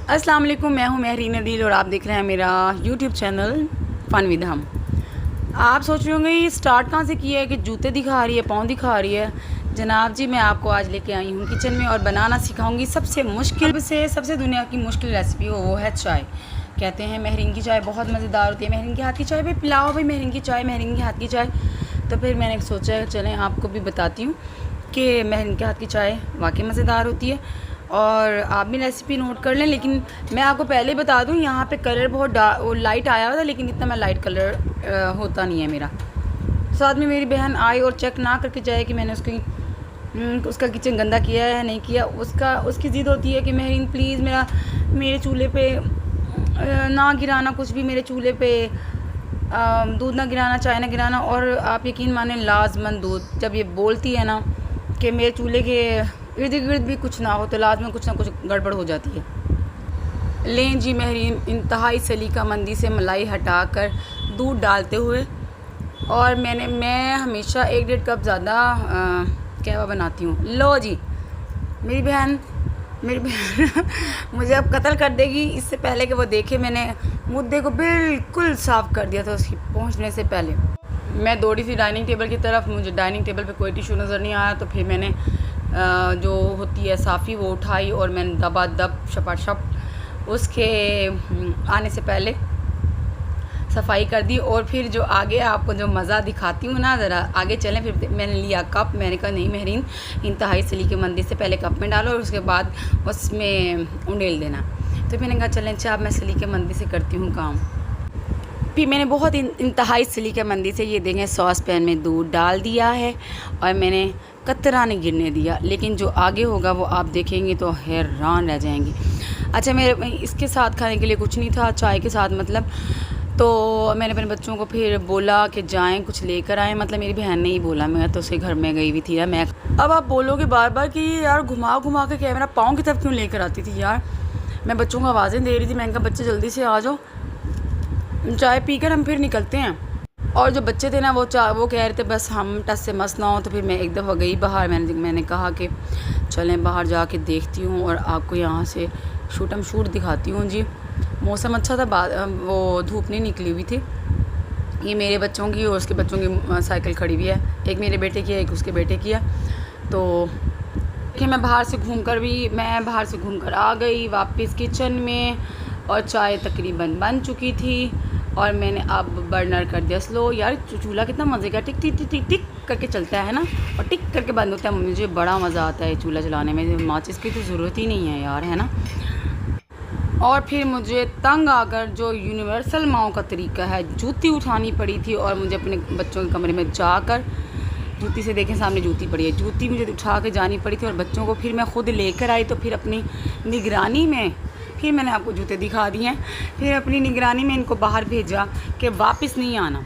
अस्सलाम वालेकुम, मैं हूँ महरीन अदील और आप देख रहे हैं मेरा यूट्यूब चैनल फ़न विद हम। आप सोच रहे होंगे ये स्टार्ट कहाँ से किया है कि जूते दिखा रही है, पाँव दिखा रही है। जनाब जी, मैं आपको आज लेके आई हूँ किचन में और बनाना सिखाऊंगी सबसे मुश्किल से सबसे दुनिया की मुश्किल रेसिपी वो है चाय। कहते हैं महरीन की चाय बहुत मज़ेदार होती है, महरीन के हाथ की चाय भाई पिलाओ भाई महरीन की चाय, महरीन के हाथ की चाय। तो फिर मैंने सोचा चलें आपको भी बताती हूँ कि महरीन के हाथ की चाय वाकई मज़ेदार होती है और आप भी रेसिपी नोट कर लें। लेकिन मैं आपको पहले ही बता दूं, यहाँ पे कलर बहुत लाइट आया हुआ था, लेकिन इतना मैं लाइट कलर होता नहीं है मेरा। साथ में मेरी बहन आई और चेक ना करके जाए कि मैंने उसका किचन गंदा किया है नहीं किया। उसकी ज़िद होती है कि महरीन प्लीज़ मेरे चूल्हे पे ना गिराना कुछ भी, मेरे चूल्हे पे दूध ना गिराना, चाय ना गिराना। और आप यकीन माने लाजमन दूध जब ये बोलती है ना कि मेरे चूल्हे के इर्द गिर्द भी कुछ ना हो तो लाजमन कुछ ना कुछ गड़बड़ हो जाती है। लें जी, महरीन इंतहाई सलीकामंदी से मलाई हटाकर दूध डालते हुए, और मैं हमेशा 1-1.5 कप ज़्यादा कहवा बनाती हूँ। लो जी, मेरी बहन मुझे अब कत्ल कर देगी इससे पहले कि वो देखे मैंने मुद्दे को बिल्कुल साफ़ कर दिया था उसकी पहुँचने से पहले। मैं दौड़ी थी डाइनिंग टेबल की तरफ, मुझे डाइनिंग टेबल पे कोई टिश्यू नज़र नहीं आया, तो फिर मैंने जो होती है साफ़ी वो उठाई और मैंने दबादब शपाशप उसके आने से पहले सफाई कर दी। और फिर जो आगे आपको जो मज़ा दिखाती हूँ ना, ज़रा आगे चलें। फिर मैंने लिया कप, मैंने कहा नहीं महरीन इंतहाई सलीकामंदी से पहले कप में डालो और उसके बाद उसमें उंडेल देना। तो मैंने कहा चलें अच्छा अब मैं सलीकामंदी से करती हूँ काम। फिर मैंने बहुत इंतहाई सलीकामंदी से ये देखें सॉस पैन में दूध डाल दिया है और मैंने कतरा नहीं गिरने दिया। लेकिन जो आगे होगा वो आप देखेंगे तो हैरान रह जाएंगे। अच्छा, मेरे इसके साथ खाने के लिए कुछ नहीं था, चाय के साथ मतलब। तो मैंने अपने बच्चों को फिर बोला कि जाएं कुछ लेकर आएँ, मतलब मेरी बहन ने ही बोला, मैं तो उसके घर में गई हुई थी ना। मैं अब आप बोलोगे बार बार कि यार घुमा घुमा के कैमरा पाँव की तरफ क्यों लेकर आती थी यार। मैं बच्चों को आवाज़ें दे रही थी, मैंने कहा बच्चे जल्दी से आ जाओ, चाय पीकर हम फिर निकलते हैं। और जो बच्चे थे ना वो कह रहे थे बस हम टस से मस ना हो। तो फिर मैं एक दफ़ा गई बाहर, मैंने कहा कि चलें बाहर जाके देखती हूँ और आपको यहाँ से शूट दिखाती हूँ जी। मौसम अच्छा था, वो धूप नहीं निकली हुई थी। ये मेरे बच्चों की और उसके बच्चों की साइकिल खड़ी हुई है, एक मेरे बेटे की है एक उसके बेटे की है। तो कि मैं बाहर से घूमकर आ गई वापस किचन में और चाय तकरीबन बन चुकी थी और मैंने अब बर्नर कर दिया स्लो। यार चूल्हा कितना मज़े का टिक टिक टिक टिक टिक करके चलता है ना और टिक करके बंद होता है। मुझे बड़ा मज़ा आता है चूल्हा चलाने में, माचिस की तो ज़रूरत ही नहीं है यार, है ना। और फिर मुझे तंग आकर जो यूनिवर्सल माओ का तरीका है, जूती उठानी पड़ी थी और मुझे अपने बच्चों के कमरे में जाकर जूती से देखें सामने जूती पड़ी है, जूती मुझे उठा के जानी पड़ी थी और बच्चों को फिर मैं ख़ुद लेकर आई। तो फिर अपनी निगरानी में फिर मैंने आपको जूते दिखा दिए हैं। फिर अपनी निगरानी में इनको बाहर भेजा कि वापस नहीं आना,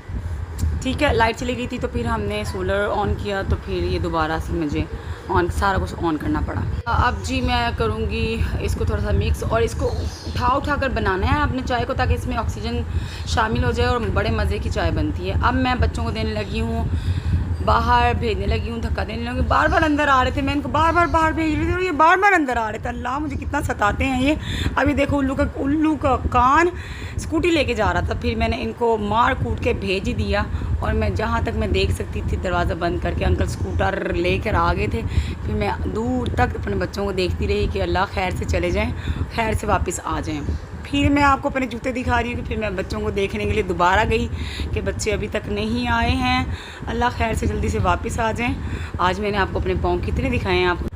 ठीक है। लाइट चली गई थी तो फिर हमने सोलर ऑन किया, तो फिर ये दोबारा से मुझे सारा कुछ ऑन करना पड़ा। अब जी मैं करूँगी इसको थोड़ा सा मिक्स और इसको उठा कर बनाना है अपने चाय को, ताकि इसमें ऑक्सीजन शामिल हो जाए और बड़े मज़े की चाय बनती है। अब मैं बच्चों को देने लगी हूँ, बाहर भेजने लगी हूँ, धक्का देने लगी। बार बार अंदर आ रहे थे, मैं इनको बार बार बाहर भेज रही थी और ये बार बार अंदर आ रहे थे। अल्लाह मुझे कितना सताते हैं ये। अभी देखो उल्लू का कान स्कूटी लेके जा रहा था, फिर मैंने इनको मार कूट के भेज ही दिया। और मैं जहाँ तक मैं देख सकती थी दरवाज़ा बंद करके अंकल स्कूटर लेकर आ गए थे। फिर मैं दूर तक अपने बच्चों को देखती रही कि अल्लाह खैर से चले जाएँ, खैर से वापस आ जाएँ। फिर मैं आपको अपने जूते दिखा रही हूँ कि फिर मैं बच्चों को देखने के लिए दोबारा गई कि बच्चे अभी तक नहीं आए हैं, अल्लाह खैर से जल्दी से वापस आ जाएं। आज मैंने आपको अपने पाँव कितने दिखाए हैं आपको।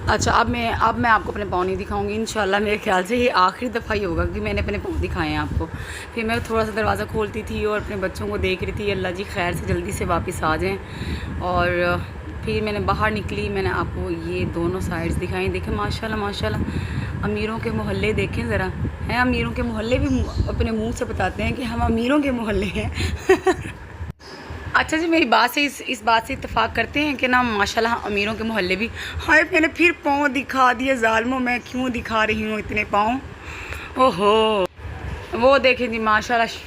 अच्छा, अब मैं आपको अपने पाँव नहीं दिखाऊंगी इंशाल्लाह। मेरे ख्याल से ये आखिरी दफ़ा ही होगा कि मैंने अपने पाँव दिखाए हैं आपको। फिर मैं थोड़ा सा दरवाज़ा खोलती थी और अपने बच्चों को देख रही थी, अल्लाह जी खैर से जल्दी से वापस आ जाएँ। और फिर मैंने बाहर निकली, मैंने आपको ये दोनों साइड्स दिखाई। देखें माशाल्लाह माशाल्लाह, अमीरों के मोहल्ले देखें ज़रा, हैं अमीरों के मोहल्ले भी अपने मुंह से बताते हैं कि हम अमीरों के मोहल्ले हैं। अच्छा जी, मेरी बात से इस बात से इत्तेफाक करते हैं कि ना माशाल्लाह अमीरों के मोहल्ले भी। हाय मैंने फिर पाँव दिखा दिए ज़ालिमों, मैं क्यों दिखा रही हूँ इतने पाँव। ओहो, वो देखें जी माशाल्लाह।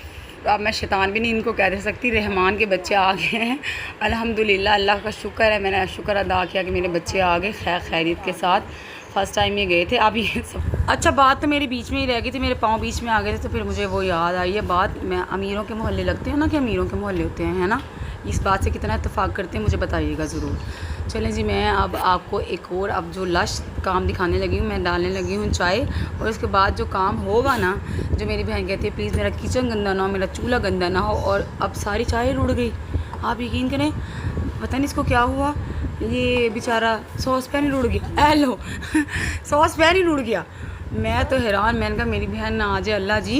अब मैं शैतान भी नहीं इनको कह दे सकती, रहमान के बच्चे आ गए हैं अल्हम्दुलिल्लाह। अल्लाह का शुक्र है, मैंने शुक्र अदा किया कि मेरे बच्चे आ गए खैर खैरियत के साथ। फर्स्ट टाइम ये गए थे। अब ये सब अच्छा बात तो मेरे बीच में ही रह गई थी, मेरे पाँव बीच में आ गए थे, तो फिर मुझे वो याद आई है बात। मैं अमीरों के मोहल्ले लगते हैं ना कि अमीरों के मोहल्ले होते हैं, है ना? इस बात से कितना इत्तेफाक करते हैं मुझे बताइएगा ज़रूर। चलें जी, मैं अब आपको एक और अब जो लश काम दिखाने लगी हूँ। मैं डालने लगी हूँ चाय, और उसके बाद जो काम होगा ना, जो मेरी बहन कहती है प्लीज़ मेरा किचन गंदा ना हो, मेरा चूल्हा गंदा ना हो, और अब सारी चाय रुड़ गई। आप यकीन करें, पता नहीं इसको क्या हुआ, ये बेचारा सॉस पैन ही रुड़ गया। हेलो सॉस पैन ही रुड़ गया। मैं तो हैरान, मैंने कहा मेरी बहन ना आ जाए अल्लाह जी।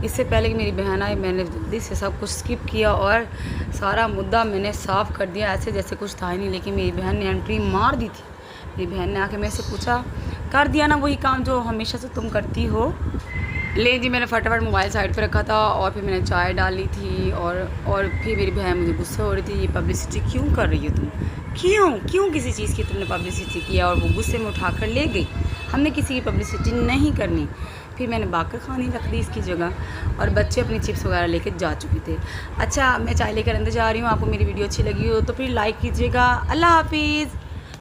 इससे पहले कि मेरी बहन आए मैंने जल्दी से सब कुछ स्किप किया और सारा मुद्दा मैंने साफ़ कर दिया, ऐसे जैसे कुछ था ही नहीं। लेकिन मेरी बहन ने एंट्री मार दी थी। मेरी बहन ने आके मेरे से पूछा, कर दिया ना वही काम जो हमेशा से तुम करती हो? ले जी, मैंने फटाफट मोबाइल साइड पे रखा था और फिर मैंने चाय डाली थी, और फिर मेरी बहन मुझे गुस्सा हो रही थी, ये पब्लिसिटी क्यों कर रही हो तुम, क्यों किसी चीज़ की तुमने पब्लिसिटी किया? और वो गुस्से में उठाकर ले गई। हमने किसी की पब्लिसिटी नहीं करनी। फिर मैंने बाकर खानी रख दी इसकी जगह, और बच्चे अपनी चिप्स वगैरह लेकर जा चुके थे। अच्छा, मैं चाय लेकर अंदर जा रही हूँ। आपको मेरी वीडियो अच्छी लगी हो तो फिर लाइक कीजिएगा। अल्लाह हाफिज़।